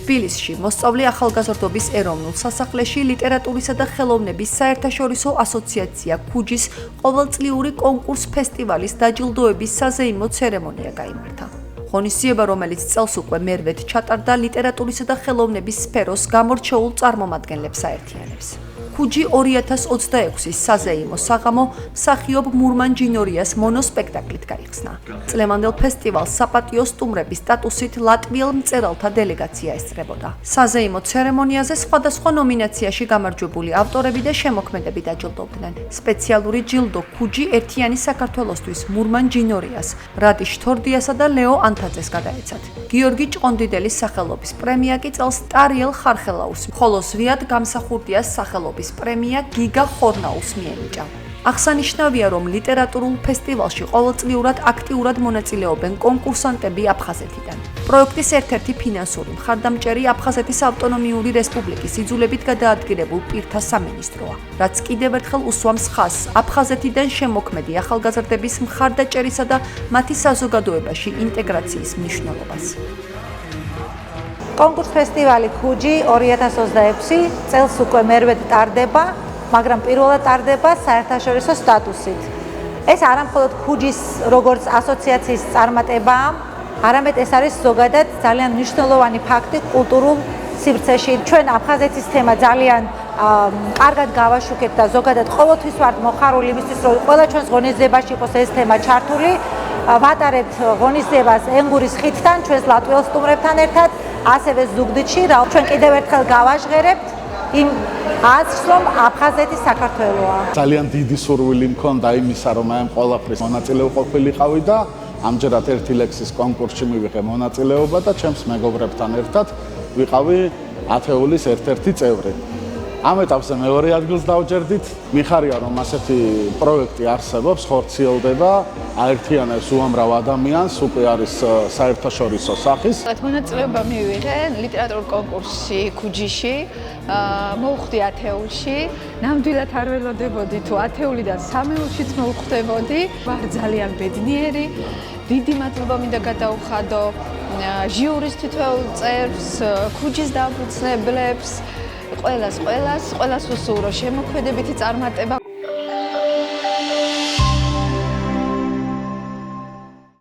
თბილისში მოსწავლე ახალგაზრდობის ეროვნულ სასახლეში ლიტერატურისა და ხელოვნების საერთაშორისო ასოციაცია ქუჯის ყოველწლიური კონკურს-ფესტივალის დაჯილდოების საზეიმო ცერემონია გაიმართა. ღონისძიება, რომელიც წელს უკვე მერვედ ჩატარდა, ლიტერატურისა და ხელოვნების სფეროს გამორჩეულ წარმომადგენლებს აერთიანებს. ქუჯი 2026-ის საზეიმო საღამო მსახიობ მურმან ჯინორიას მონოსპექტაკლით გაიხსნა. წლევანდელ ფესტივალს საპატიო სტუმრების სტატუსით ლატვიელ მწერალთა დელეგაცია ესწრებოდა. საზეიმო ცერემონიაზე სხვადასხვა ნომინაციაში გამარჯვებული ავტორები და შემოქმედები დაჯილდოვდნენ. სპეციალური ჯილდო ქუჯი ერთიანი საქართველოსთვის მურმან ჯინორიას, რადიშ თორდიასა და ლეო ანთაძეს გადაეცათ. გიორგი ჭყონდიდელის სახელობის პრემია კი წელს ტარიელ ხარხელაურს, ხოლო ზვიად გამსახურდიას სახელობის პრემია გიგა ხორნაულს მიენიჭა. აღსანიშნავია, რომ ლიტერატურულ ფესტივალში ყოველწლიურად აქტიურად მონაწილეობენ კონკურსანტები აფხაზეთიდან. პროექტის ერთ-ერთი ფინანსური მხარდამჭერი აფხაზეთის ავტონომიური რესპუბლიკის იძულებით გადაადგილებულ პირთა სამინისტროა, რაც კიდევ ერთხელ უსვამს ხაზს აფხაზეთიდან შემოქმედი ახალგაზრდების მხარდაჭერისა და მათი საზოგადოებაში ინტეგრაციის მნიშვნელობას. კონკურს-ფესტივალი ქუჯი 2026 წელს უკვე მერვედ ტარდება, მაგრამ პირველად ტარდება საერთაშორისო სტატუსით. ეს არა მხოლოდ ქუჯის როგორც ასოციაციის წარმატებაა, არამედ ეს არის ზოგადად ძალიან მნიშვნელოვანი ფაქტი კულტურულ სივრცეში. ჩვენ აფხაზეთის თემა ძალიან კარგად გავაშუქეთ და ზოგადად ყოველთვის ვართ მოხარული იმისთვის, რომ ყველა ჩვენს ღონისძიებაში იყოს ეს თემა ჩართული. ვატარებთ ღონისძიებას ენგურის ხიდთან, ჩვენს ლატვიელ სტუმრებთან ერთად. ასევე ზუგდიდში, ჩვენ კიდევ ერთხელ გავაჟღერებთ იმ აზრს, რომ აფხაზეთი საქართველოა. ძალიან დიდი სურვილი მქონდა იმისა, რომ აი ამ ყველაფრის მონაწილე ყოფილიყავი და ამჯერად ერთი ლექსის კონკურსში მივიღე მონაწილეობა და ჩემს მეგობრებთან ერთად ვიყავი ათეულის ერთ-ერთი წევრი. ამ ეტაპზე მეორე ადგილს დავჯერდით. მიხარია, რომ ასეთი პროექტი არსებობს, ხორციელდება, აერთიანებს უამრავ ადამიანს, უკვე არის საერთაშორისო სახის. მონაწილეობა მივიღე ლიტერატურულ კონკურსში ქუჯიში, მოვხვდი ათეულში. ნამდვილად არ ველოდებოდი თუ ათეულიდან სამეულშიც მოვხვდებოდი. ვარ ძალიან ბედნიერი. დიდი მადლობა მინდა გადაუხადო ჟიურის თითოეულ წევრს, ქუჯის დამფუძნებლებს. ყველას ვუსურვო შემოქმედებითი წარმატება.